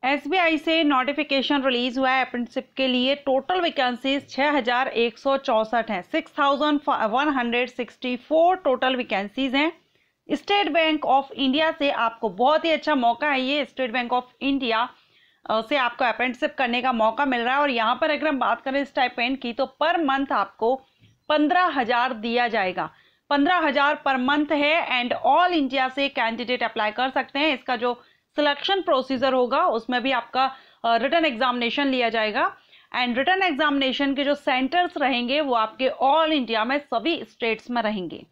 SBI से notification release हुआ है अप्रेंटिसशिप के लिए। टोटल वैकेंसीज 6164 हैं, 6164 टोटल वैकेंसीज हैं। स्टेट बैंक ऑफ इंडिया से आपको बहुत ही अच्छा मौका है, ये स्टेट बैंक ऑफ इंडिया से आपको अप्रेंटिसशिप करने का मौका मिल रहा है। और यहाँ पर अगर हम बात करें स्टाइपेंड की तो पर मंथ आपको 15,000 दिया जाएगा, 15,000 पर मंथ है। एंड ऑल इंडिया से कैंडिडेट अप्लाई कर सकते हैं। इसका जो सिलेक्शन प्रोसीजर होगा उसमें भी आपका रिटन एग्जामिनेशन लिया जाएगा। एंड रिटन एग्जामिनेशन के जो सेंटर्स रहेंगे वो आपके ऑल इंडिया में सभी स्टेट्स में रहेंगे,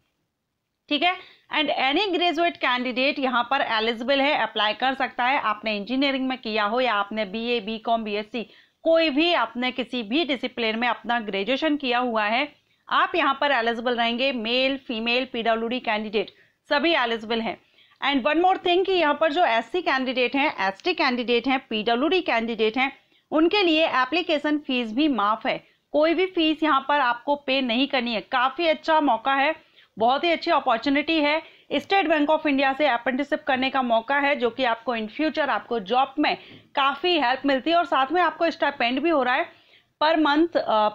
ठीक है। एंड एनी ग्रेजुएट कैंडिडेट यहाँ पर एलिजिबल है, अप्लाई कर सकता है। आपने इंजीनियरिंग में किया हो या आपने बीए, बीकॉम, बीएससी, कोई भी आपने किसी भी डिसिप्लिन में अपना ग्रेजुएशन किया हुआ है, आप यहाँ पर एलिजिबल रहेंगे। मेल, फीमेल, पीडब्ल्यूडी कैंडिडेट सभी एलिजिबल हैं। एंड वन मोर थिंग कि यहाँ पर जो एससी कैंडिडेट हैं, एसटी कैंडिडेट हैं, पीडब्ल्यूडी कैंडिडेट हैं, उनके लिए एप्लीकेशन फीस भी माफ है। कोई भी फीस यहाँ पर आपको पे नहीं करनी है। काफ़ी अच्छा मौका है, बहुत ही अच्छी अपॉर्चुनिटी है। स्टेट बैंक ऑफ इंडिया से अप्रेंटिसशिप करने का मौका है जो कि आपको इन फ्यूचर आपको जॉब में काफ़ी हेल्प मिलती है। और साथ में आपको स्टाइपेंड भी हो रहा है पर मंथ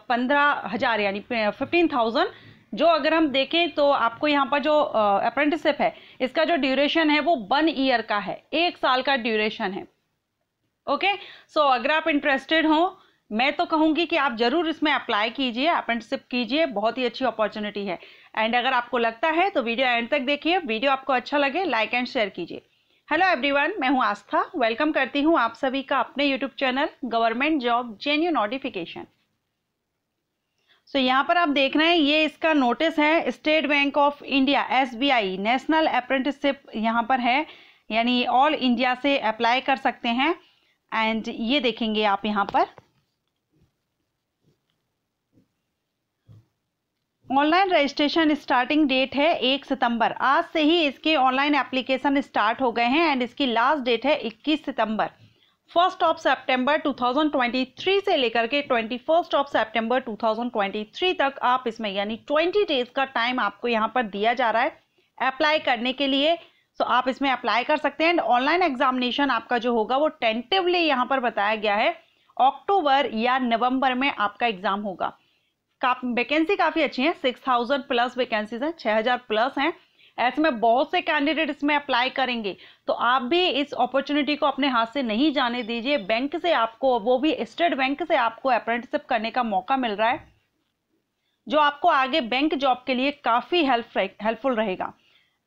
15,000 यानी 15,000। जो अगर हम देखें तो आपको यहाँ पर जो अप्रेंटिसशिप है इसका जो ड्यूरेशन है वो 1 ईयर का है, 1 साल का ड्यूरेशन है। ओके, सो अगर आप इंटरेस्टेड हो, मैं तो कहूँगी कि आप जरूर इसमें अप्लाई कीजिए, अप्रेंटिसशिप कीजिए, बहुत ही अच्छी अपॉर्चुनिटी है। एंड अगर आपको लगता है तो वीडियो एंड तक देखिए। वीडियो आपको अच्छा लगे लाइक एंड शेयर कीजिए। हेलो एवरीवन, मैं हूँ आस्था, वेलकम करती हूँ आप सभी का अपने YouTube channel government job genuine notification. So यहाँ पर आप देख रहे हैं ये इसका नोटिस है, state bank of India SBI national apprenticeship यहाँ पर है, यानी ऑल इंडिया से अप्लाई कर सकते हैं। एंड ये देखेंगे आप यहाँ पर ऑनलाइन रजिस्ट्रेशन स्टार्टिंग डेट है 1 सितंबर। आज से ही इसके ऑनलाइन एप्लीकेशन स्टार्ट हो गए हैं। एंड इसकी लास्ट डेट है 21 सितंबर। 1 सितंबर 2023 से लेकर के 21 सितंबर 2023 तक आप इसमें यानी 20 डेज का टाइम आपको यहाँ पर दिया जा रहा है अप्लाई करने के लिए। तो आप इसमें अप्लाई कर सकते हैं। एंड ऑनलाइन एग्जामिनेशन आपका जो होगा वो टेंटिवली यहाँ पर बताया गया है अक्टूबर या नवंबर में आपका एग्जाम होगा। वैकेंसी काफ़ी अच्छी है, 6,000 प्लस वैकेंसीज हैं, 6,000 प्लस हैं। ऐसे में बहुत से कैंडिडेट इसमें अप्लाई करेंगे, तो आप भी इस अपॉर्चुनिटी को अपने हाथ से नहीं जाने दीजिए। बैंक से आपको, वो भी स्टेट बैंक से आपको अप्रेंटिसशिप करने का मौका मिल रहा है जो आपको आगे बैंक जॉब के लिए काफ़ी हेल्पफुल रहेगा।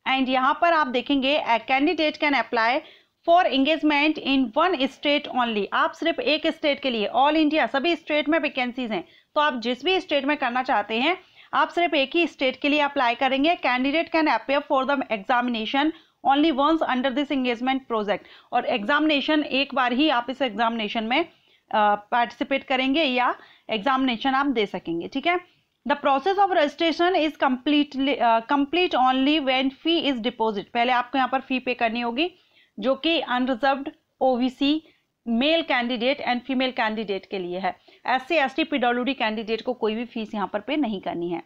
एंड यहाँ पर आप देखेंगे candidate can apply for engagement in 1 state only. आप सिर्फ एक स्टेट के लिए, ऑल इंडिया सभी स्टेट में वैकेंसीज हैं, तो आप जिस भी स्टेट में करना चाहते हैं आप सिर्फ एक ही स्टेट के लिए अप्लाई करेंगे। Candidate can appear for the examination only once under this engagement project. और एग्जामिनेशन एक बार ही आप इस एग्जामिनेशन में पार्टिसिपेट करेंगे या एग्जामिनेशन आप दे सकेंगे, ठीक है। The process of registration is complete only when fee is deposit. पहले आपको यहाँ पर फी पे करनी होगी जो कि unreserved OBC male candidate and female candidate के लिए है। एससी, एसटी, पीडब्ल्यूडी कैंडिडेट को कोई भी फीस यहाँ पर पे नहीं करनी है।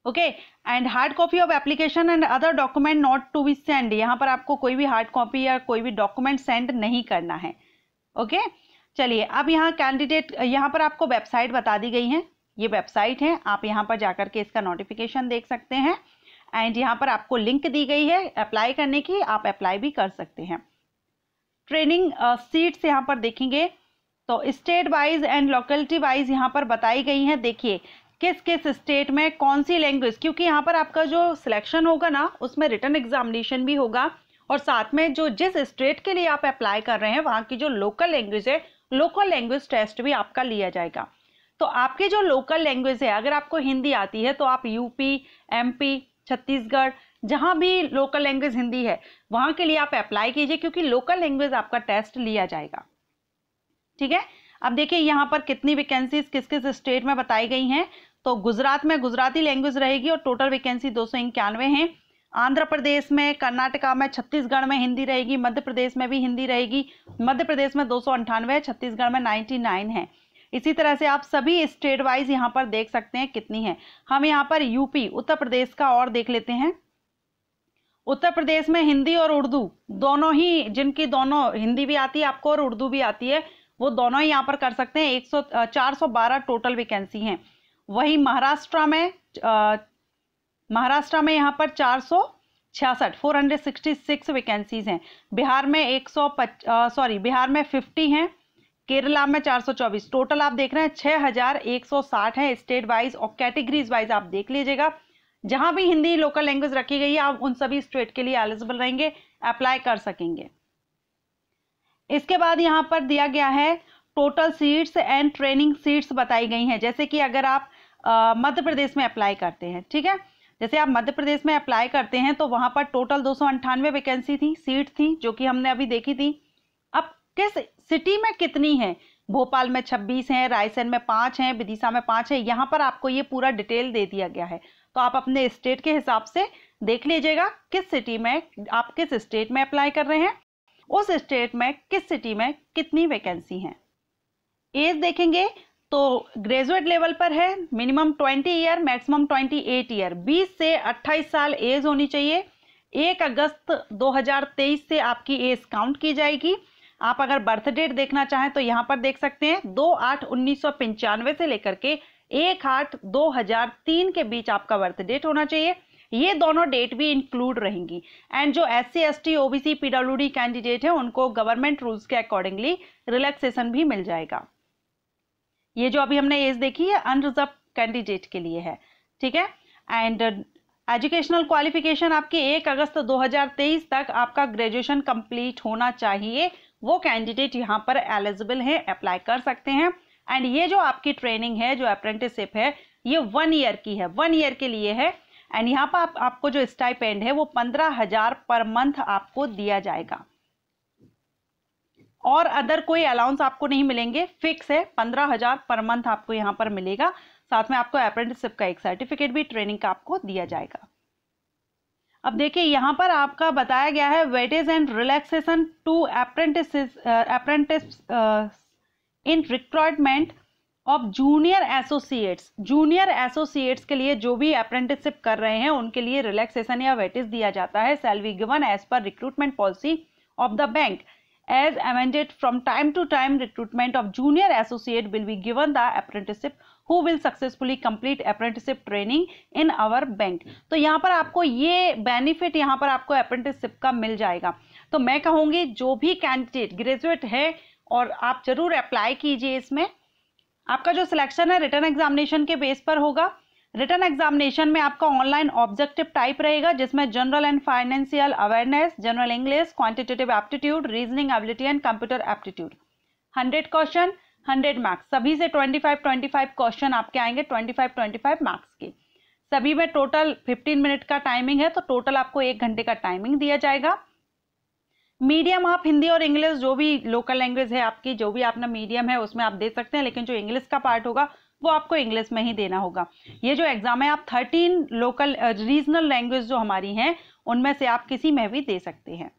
Okay, and hard copy of application and other document not to be send. यहाँ पर आपको कोई भी हार्ड कॉपी या कोई भी डॉक्यूमेंट सेंड नहीं करना है। ओके, चलिए अब यहाँ कैंडिडेट, यहाँ पर आपको वेबसाइट बता दी गई है, ये वेबसाइट है, आप यहाँ पर जाकर के इसका नोटिफिकेशन देख सकते हैं। एंड यहाँ पर आपको लिंक दी गई है अप्लाई करने की, आप अप्लाई भी कर सकते हैं। ट्रेनिंग सीट्स यहाँ पर देखेंगे तो state wise and locality wise यहाँ पर बताई गई हैं। देखिए किस किस स्टेट में कौन सी लैंग्वेज, क्योंकि यहाँ पर आपका जो सिलेक्शन होगा ना उसमें रिटन एग्जामिनेशन भी होगा और साथ में जो जिस स्टेट के लिए आप अप्लाई कर रहे हैं वहाँ की जो लोकल लैंग्वेज है, लोकल लैंग्वेज टेस्ट भी आपका लिया जाएगा। तो आपकी जो लोकल लैंग्वेज है, अगर आपको हिंदी आती है तो आप यूपी, एमपी, छत्तीसगढ़, जहां भी लोकल लैंग्वेज हिंदी है वहां के लिए आप अप्लाई कीजिए, क्योंकि लोकल लैंग्वेज आपका टेस्ट लिया जाएगा, ठीक है। अब देखिए यहाँ पर कितनी वैकेंसीज किस किस स्टेट में बताई गई हैं। तो गुजरात में गुजराती लैंग्वेज रहेगी और टोटल वैकेंसी 291 हैं। आंध्र प्रदेश में, कर्नाटका में, छत्तीसगढ़ में हिंदी रहेगी, मध्य प्रदेश में भी हिंदी रहेगी। मध्य प्रदेश में 298 है, छत्तीसगढ़ में 99 है। इसी तरह से आप सभी स्टेट वाइज यहाँ पर देख सकते हैं कितनी है। हम यहाँ पर यूपी, उत्तर प्रदेश का और देख लेते हैं। उत्तर प्रदेश में हिंदी और उर्दू दोनों ही, जिनकी दोनों हिंदी भी आती है आपको और उर्दू भी आती है, वो दोनों ही यहाँ पर कर सकते हैं। 412 टोटल वैकेंसी हैं। वही महाराष्ट्र में यहाँ पर 466 वैकेंसीज हैं। बिहार में बिहार में 50 हैं, केरला में 424। टोटल आप देख रहे हैं 6160 है स्टेट वाइज, और कैटेगरीज वाइज आप देख लीजिएगा। जहां भी हिंदी लोकल लैंग्वेज रखी गई है आप उन सभी स्टेट के लिए एलिजिबल रहेंगे, अप्लाई कर सकेंगे। इसके बाद यहां पर दिया गया है total seats and training seats बताई गई हैं। जैसे कि अगर आप मध्य प्रदेश में अप्लाई करते हैं, ठीक है, जैसे आप मध्य प्रदेश में अप्लाई करते हैं तो वहां पर टोटल 298 वैकेंसी थी, सीट थी, जो कि हमने अभी देखी थी। अब किस सिटी में कितनी है? भोपाल में 26 हैं, रायसेन में 5 हैं, विदिशा में 5 है। यहाँ पर आपको ये पूरा डिटेल दे दिया गया है, तो आप अपने स्टेट के हिसाब से देख लीजिएगा किस सिटी में आप किस स्टेट में अप्लाई कर रहे हैं, उस स्टेट में किस सिटी में कितनी वैकेंसी हैं। एज देखेंगे तो ग्रेजुएट लेवल पर है, मिनिमम 20 ईयर, मैक्सिमम 28 ईयर। 20 से 28 साल एज होनी चाहिए। 1 अगस्त 2023 से आपकी एज काउंट की जाएगी। आप अगर बर्थ डेट देखना चाहें तो यहाँ पर देख सकते हैं, 2/8/1995 से लेकर के 1/8/2003 के बीच आपका बर्थ डेट होना चाहिए। ये दोनों डेट भी इंक्लूड रहेंगी। एंड जो SC ST OBC PWD candidate है उनको गवर्नमेंट रूल्स के अकॉर्डिंगली रिलैक्सेशन भी मिल जाएगा। ये जो अभी हमने एज देखी है अनरिजर्व कैंडिडेट के लिए है, ठीक है। एंड एजुकेशनल क्वालिफिकेशन आपकी 1 अगस्त 2023 तक आपका ग्रेजुएशन कंप्लीट होना चाहिए। वो कैंडिडेट यहाँ पर एलिजिबल है, अप्लाई कर सकते हैं। एंड ये जो आपकी ट्रेनिंग है, जो अप्रेंटिसशिप है, ये 1 ईयर की है, 1 ईयर के लिए है। एंड यहाँ पर आपको जो स्टाइपेंड है वो 15,000 पर मंथ आपको दिया जाएगा, और अदर कोई अलाउंस आपको नहीं मिलेंगे, फिक्स है 15,000 पर मंथ आपको यहाँ पर मिलेगा। साथ में आपको अप्रेंटिसशिप का एक सर्टिफिकेट भी ट्रेनिंग का आपको दिया जाएगा। अब देखिए यहाँ पर आपका बताया गया है weightage and relaxation to apprentice in recruitment of junior associates. Junior associates के लिए जो भी अप्रेंटिसशिप कर रहे हैं उनके लिए रिलैक्सेशन या वेटेज दिया जाता है। Shall be given as per recruitment policy of the bank as amended from time to time. Recruitment of junior associate will be given the apprenticeship who will successfully complete apprenticeship training in our bank. तो यहाँ पर आपको ये benefit यहाँ पर आपको apprenticeship का मिल जाएगा। तो मैं कहूँगी जो भी कैंडिडेट ग्रेजुएट है और आप जरूर अप्लाई कीजिए। इसमें आपका जो सिलेक्शन है रिटन एग्जामिनेशन के बेस पर होगा। रिटन एग्जामिनेशन में आपका ऑनलाइन ऑब्जेक्टिव टाइप रहेगा, जिसमें general and financial awareness, general English, quantitative aptitude, reasoning ability and computer aptitude. 100 question 100 marks, सभी से 25 क्वेश्चन आपके आएंगे 25 मार्क्स के। सभी में टोटल 15 मिनट का टाइमिंग है, तो टोटल आपको 1 घंटे का टाइमिंग दिया जाएगा। मीडियम आप हिंदी और इंग्लिश, जो भी लोकल लैंग्वेज है आपकी, जो भी आपका मीडियम है उसमें आप दे सकते हैं, लेकिन जो इंग्लिश का पार्ट होगा वो आपको इंग्लिश में ही देना होगा। ये जो एग्जाम है आप 13 लोकल रीजनल लैंग्वेज जो हमारी हैं उनमें से आप किसी में भी दे सकते हैं।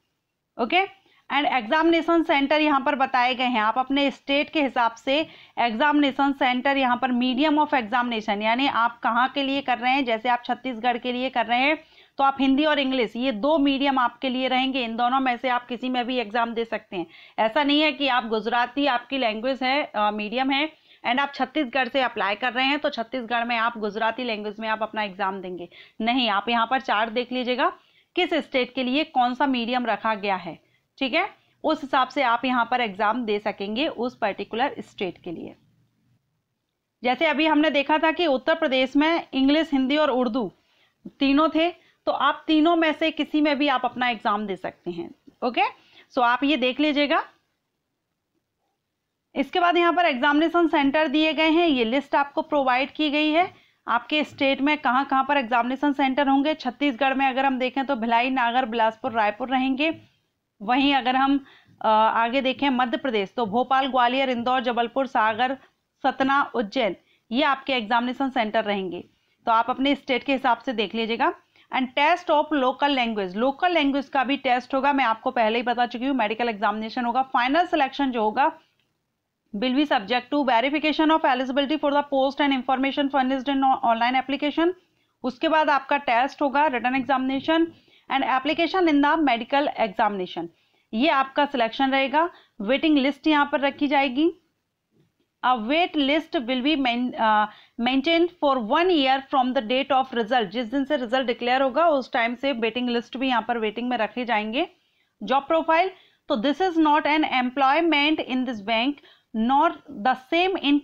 ओके। एंड एग्जामिनेशन सेंटर यहाँ पर बताए गए हैं। आप अपने स्टेट के हिसाब से एग्जामिनेशन सेंटर यहाँ पर मीडियम ऑफ एग्जामिनेशन, यानी आप कहाँ के लिए कर रहे हैं। जैसे आप छत्तीसगढ़ के लिए कर रहे हैं तो आप हिंदी और इंग्लिश, ये 2 मीडियम आपके लिए रहेंगे। इन दोनों में से आप किसी में भी एग्जाम दे सकते हैं। ऐसा नहीं है कि आप गुजराती आपकी लैंग्वेज है, मीडियम है, एंड आप छत्तीसगढ़ से अप्लाई कर रहे हैं तो छत्तीसगढ़ में आप गुजराती लैंग्वेज में आप अपना एग्जाम देंगे। नहीं, आप यहाँ पर चार्ट देख लीजिएगा किस स्टेट के लिए कौन सा मीडियम रखा गया है, ठीक है। उस हिसाब से आप यहाँ पर एग्जाम दे सकेंगे उस पर्टिकुलर स्टेट के लिए। जैसे अभी हमने देखा था कि उत्तर प्रदेश में इंग्लिश, हिंदी और उर्दू तीनों थे, तो आप तीनों में से किसी में भी आप अपना एग्जाम दे सकते हैं। ओके, सो आप ये देख लीजिएगा। इसके बाद यहाँ पर एग्जामिनेशन सेंटर दिए गए हैं, ये लिस्ट आपको प्रोवाइड की गई है। आपके स्टेट में कहाँ कहाँ पर एग्जामिनेशन सेंटर होंगे। छत्तीसगढ़ में अगर हम देखें तो भिलाई, नागर, बिलासपुर, रायपुर रहेंगे। वहीं अगर हम आगे देखें मध्य प्रदेश तो भोपाल, ग्वालियर, इंदौर, जबलपुर, सागर, सतना, उज्जैन, ये आपके एग्जामिनेशन सेंटर रहेंगे। तो आप अपने स्टेट के हिसाब से देख लीजिएगा। And test of local language, local language का भी टेस्ट होगा। मैं आपको पहले ही बता चुकी हूँ, मेडिकल एग्जामिनेशन होगा। फाइनल सिलेक्शन जो होगा will be subject to verification of eligibility for the post and information furnished in online application। उसके बाद आपका टेस्ट होगा, written examination, and application in the medical examination, ये आपका सिलेक्शन रहेगा। वेटिंग लिस्ट यहाँ पर रखी जाएगी। A wait list will be maintained for 1 year from the date of result, जिस दिन से रिजल्ट डिक्लेयर होगा उस टाइम से वेटिंग लिस्ट भी यहाँ पर वेटिंग में रखे जाएंगे। जॉब प्रोफाइल, तो this is not an employment in this bank nor the same in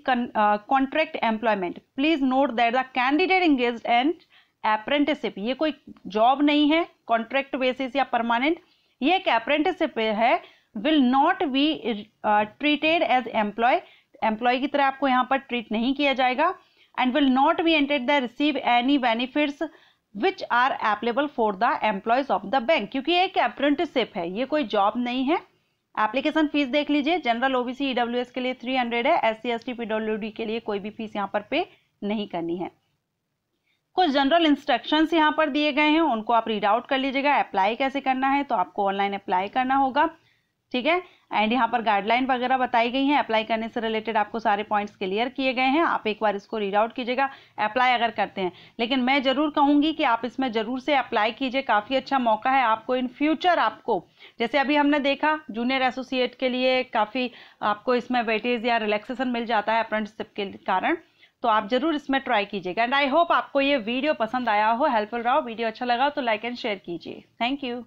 contract employment. Please note that the candidate engaged in apprenticeship, ये कोई जॉब नहीं है कॉन्ट्रैक्ट बेसिस या परमानेंट, ये एक अप्रेंटिसशिप है, will not be treated as employ की तरह आपको यहाँ पर ट्रीट नहीं किया जाएगा, and will not be entitled the receive any benefits which are applicable for the employees of the bank, क्योंकि एक अप्रेंटिसशिप है, ये कोई जॉब नहीं है। एप्लीकेशन फीस देख लीजिए, जनरल ओबीसी ईडब्ल्यूएस के लिए 300 है, एससी एसटी पीडब्ल्यूडी के लिए कोई भी फीस यहाँ पर पे नहीं करनी है। कुछ जनरल इंस्ट्रक्शंस यहाँ पर दिए गए हैं, उनको आप रीड आउट कर लीजिएगा। अप्लाई कैसे करना है, तो आपको ऑनलाइन अप्लाई करना होगा, ठीक है। एंड यहाँ पर गाइडलाइन वगैरह बताई गई हैं, अप्लाई करने से रिलेटेड आपको सारे पॉइंट्स क्लियर किए गए हैं, आप एक बार इसको रीड आउट कीजिएगा अप्लाई अगर करते हैं। लेकिन मैं जरूर कहूँगी कि आप इसमें जरूर से अप्लाई कीजिए, काफ़ी अच्छा मौका है आपको इन फ्यूचर। आपको जैसे अभी हमने देखा जूनियर एसोसिएट के लिए काफ़ी आपको इसमें वेटेज या रिलैक्सेशन मिल जाता है अप्रेंटिसशिप के कारण, तो आप जरूर इसमें ट्राई कीजिएगा। एंड आई होप आपको ये वीडियो पसंद आया हो, हेल्पफुल रहा हो। वीडियो अच्छा लगा तो लाइक एंड शेयर कीजिए। Thank you.